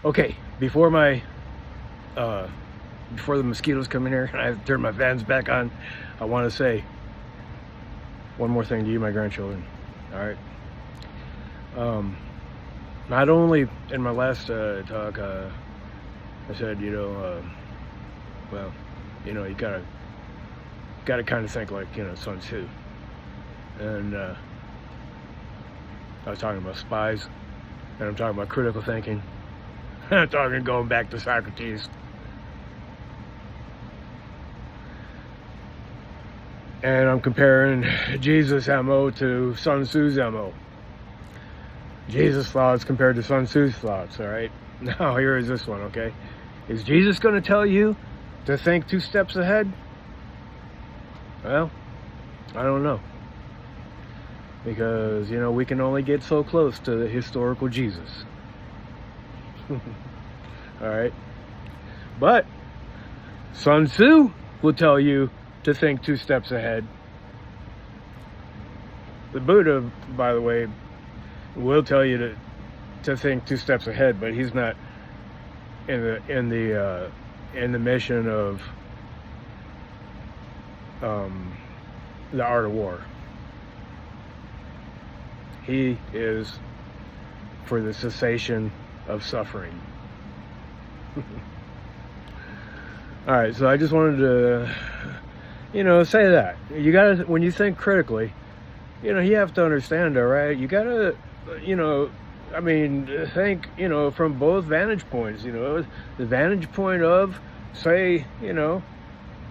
Okay, before the mosquitoes come in here and I have to turn my fans back on, I want to say one more thing to you, my grandchildren. All right. Not only in my last talk, I said, well, you gotta kind of think like, Sun Tzu. And I was talking about spies, and I'm talking about critical thinking. I'm talking going back to Socrates. And I'm comparing Jesus' MO to Sun Tzu's MO. Jesus' thoughts compared to Sun Tzu's thoughts, all right? Now, here is this one, okay? Is Jesus going to tell you to think 2 steps ahead? Well, I don't know. Because, we can only get so close to the historical Jesus. All right? But Sun Tzu will tell you to think 2 steps ahead. The Buddha, by the way, will tell you to think 2 steps ahead, but he's not in the mission of the art of war. He is for the cessation of suffering. All right, so I just wanted to, say that. You gotta, when you think critically, you have to understand, all right? You gotta, think, from both vantage points, the vantage point of, say, your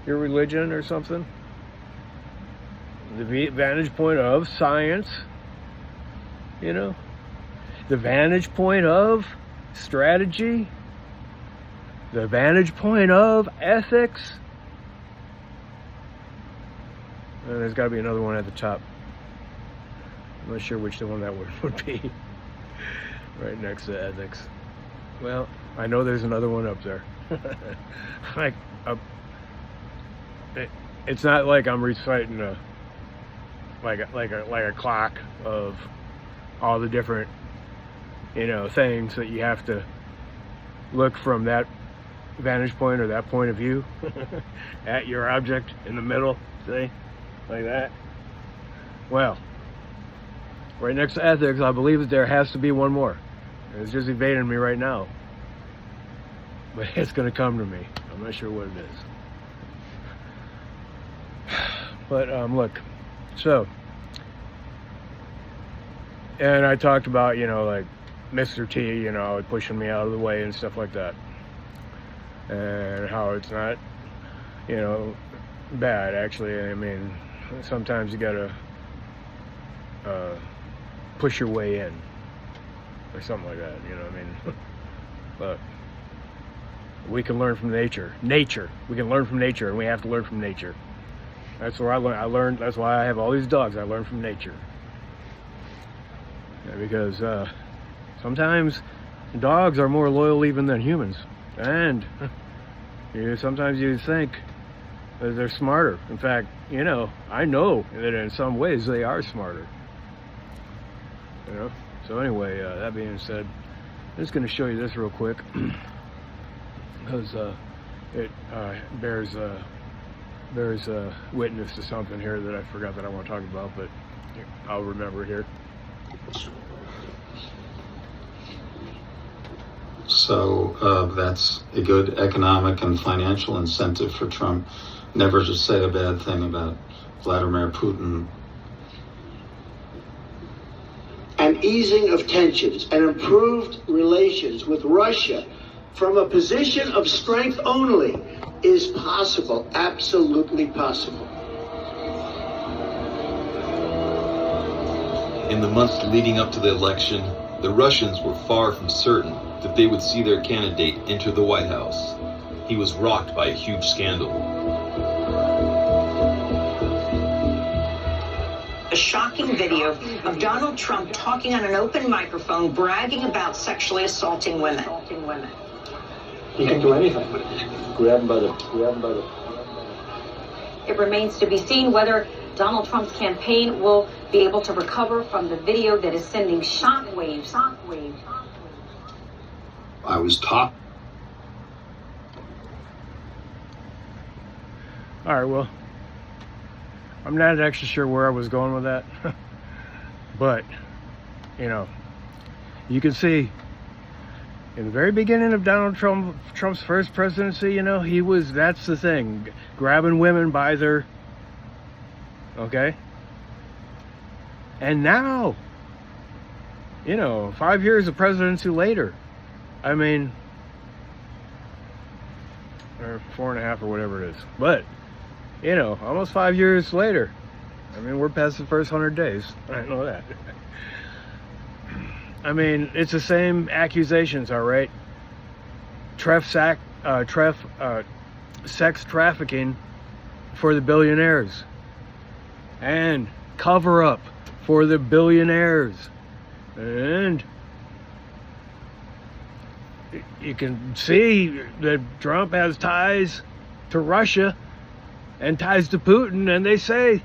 religion or something. The vantage point of science, the vantage point of strategy, the vantage point of ethics. And there's got to be another one at the top. I'm not sure which one that would be. Right next to ethics. Well, I know there's another one up there. It's not like I'm reciting a clock of all the different things that you have to look from that vantage point or that point of view at your object in the middle, say, like that. Well, right next to ethics, I believe that there has to be one more. It's just evading me right now, but it's going to come to me. I'm not sure what it is. But look, so, and I talked about, like Mr. T, pushing me out of the way and stuff like that, and how it's not, bad, actually. I mean, sometimes you gotta push your way in, or something like that, but we can learn from nature. We can learn from nature, and we have to learn from nature. That's where I learned. That's why I have all these dogs. I learn from nature. Yeah, because sometimes dogs are more loyal even than humans, and sometimes you think that they're smarter. In fact, I know that in some ways they are smarter. So anyway, that being said, I'm just going to show you this real quick because it bears witness to something here that I forgot that I want to talk about, but I'll remember it here. So that's a good economic and financial incentive for Trump never to say a bad thing about Vladimir Putin. An easing of tensions and improved relations with Russia from a position of strength only is possible, absolutely possible. In the months leading up to the election, the Russians were far from certain that they would see their candidate enter the White House. He was rocked by a huge scandal. A shocking video of Donald Trump talking on an open microphone, bragging about sexually assaulting women. You can do anything. Grab him by the... It remains to be seen whether Donald Trump's campaign will be able to recover from the video that is sending shockwaves. I was taught. All right, well, I'm not actually sure where I was going with that, but, you know, you can see in the very beginning of Donald Trump's first presidency, you know, that's the thing, grabbing women by their, okay? And now, you know, 5 years of presidency later, I mean, or 4.5 or whatever it is, but, you know, almost 5 years later, I mean, we're past the first 100 days. I know that. I mean, it's the same accusations, all right? Sex trafficking for the billionaires. And cover up for the billionaires. And you can see that Trump has ties to Russia and ties to Putin, and they say,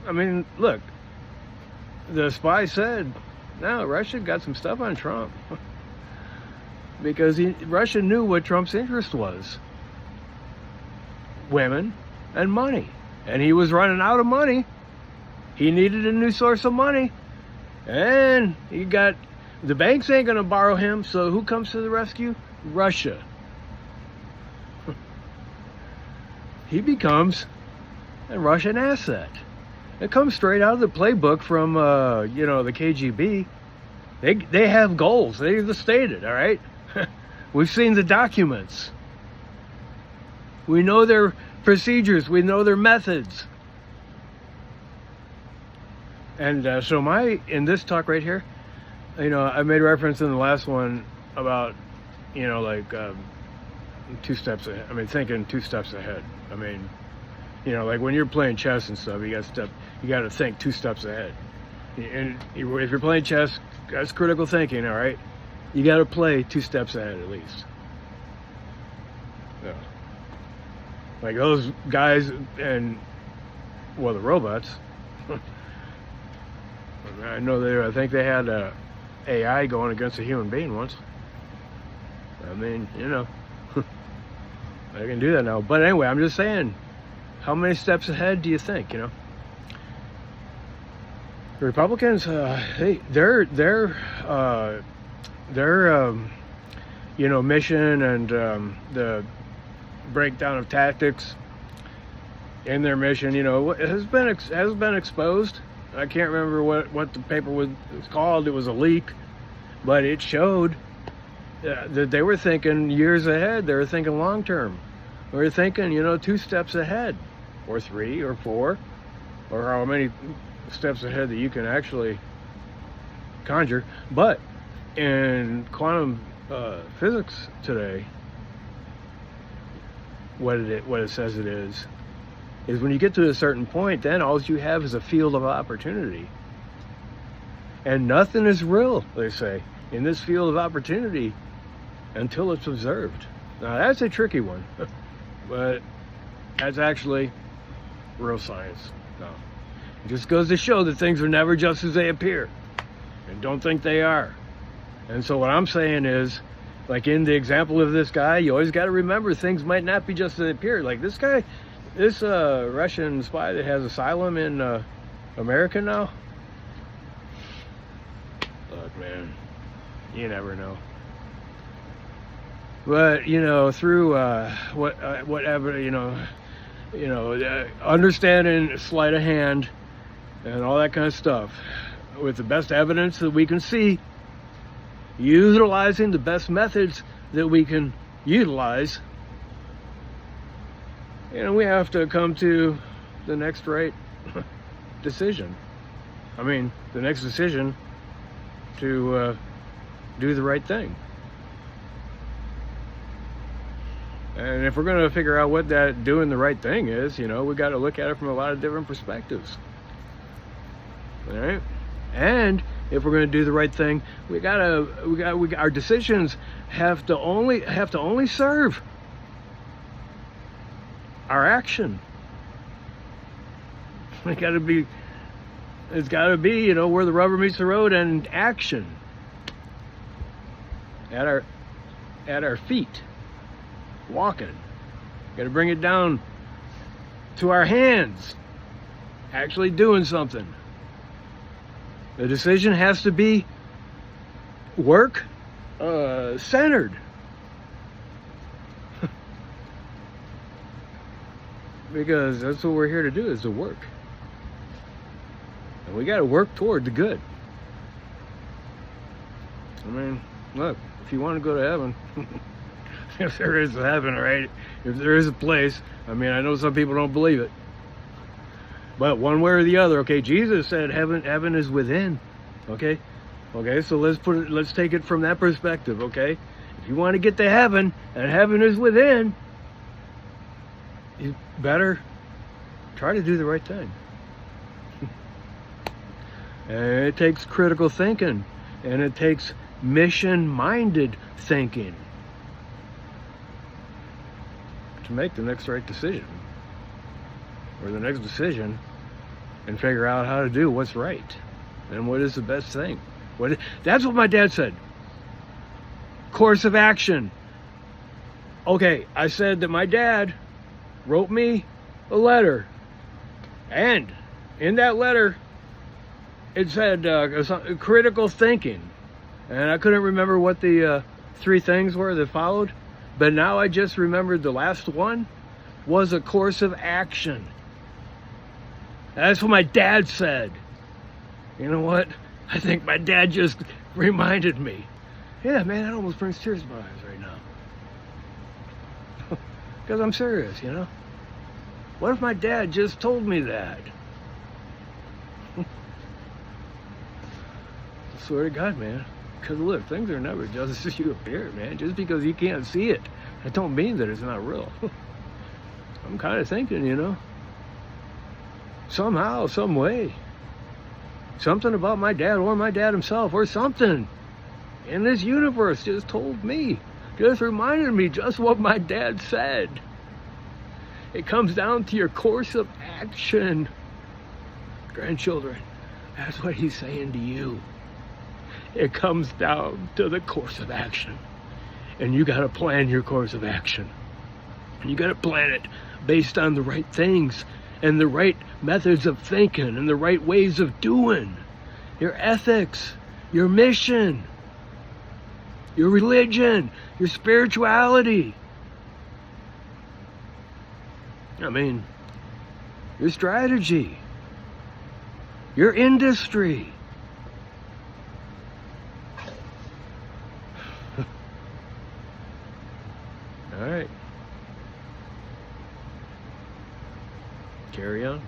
I mean, look, the spy said, no, Russia got some stuff on Trump because Russia knew what Trump's interest was. Women and money. And he was running out of money. He needed a new source of money. And the banks ain't going to borrow him, so who comes to the rescue? Russia. He becomes a Russian asset. It comes straight out of the playbook from, you know, the KGB. They have goals. They've stated, all right? We've seen the documents. We know their procedures. We know their methods. And so in this talk right here, you know, I made reference in the last one about, you know, like 2 steps ahead. I mean, thinking 2 steps ahead. I mean, you know, like when you're playing chess and stuff, you got to think 2 steps ahead. And if you're playing chess, that's critical thinking, all right? You got to play 2 steps ahead at least. Yeah. Like those guys and, well, the robots. I know I think they had AI going against a human being once. I mean, you know, I can do that now. But anyway, I'm just saying, how many steps ahead do you think, you know? The Republicans, their you know, mission and the breakdown of tactics in their mission, you know, has been exposed. I can't remember what the paper was called. It was a leak, but it showed that they were thinking years ahead. They were thinking long term. They were thinking, you know, 2 steps ahead, or 3 or 4, or how many steps ahead that you can actually conjure. But in quantum physics today, what it says it is when you get to a certain point, then all you have is a field of opportunity. And nothing is real, they say, in this field of opportunity until it's observed. Now, that's a tricky one, but that's actually real science. No. It just goes to show that things are never just as they appear. And don't think they are. And so what I'm saying is, like in the example of this guy, you always got to remember things might not be just as they appear. Like this guy, this Russian spy that has asylum in America now. Look, man, you never know. But you know, through whatever, you know, understanding sleight of hand and all that kind of stuff, with the best evidence that we can see, utilizing the best methods that we can utilize, you know, we have to come to the next right decision. I mean, the next decision to do the right thing. And if we're going to figure out what that doing the right thing is, you know, we got to look at it from a lot of different perspectives. All right? And if we're going to do the right thing, our decisions have to only serve our action. It's got to be, you know, where the rubber meets the road and action. at our feet, walking. Got to bring it down to our hands, actually doing something. The decision has to be work centered. Because that's what we're here to do, is to work. And we got to work toward the good. I mean, look, if you want to go to heaven, if there is a heaven, right? If there is a place, I mean, I know some people don't believe it, but one way or the other, okay, Jesus said heaven is within, okay? Okay, so let's take it from that perspective, okay? If you want to get to heaven, and heaven is within, you better try to do the right thing. And it takes critical thinking, and it takes mission-minded thinking to make the next right decision, or the next decision, and figure out how to do what's right and what is the best thing. That's what my dad said. Course of action. Okay, I said that my dad wrote me a letter, and in that letter it said critical thinking, and I couldn't remember what the 3 things were that followed, but now I just remembered the last one was a course of action. That's what my dad said. You know what? I think my dad just reminded me. Yeah, man, that almost brings tears to my eyes right now. Because I'm serious, you know? What if my dad just told me that? I swear to God, man. Because look, things are never just as you appear, man. Just because you can't see it, that don't mean that it's not real. I'm kind of thinking, you know, somehow, some way, something about my dad or my dad himself or something in this universe just told me, just reminded me just what my dad said. It comes down to your course of action. Grandchildren, that's what he's saying to you. It comes down to the course of action. And you got to plan your course of action. And you got to plan it based on the right things and the right methods of thinking and the right ways of doing. Your ethics, your mission, your religion, your spirituality. I mean, your strategy, your industry. All right. Carry on.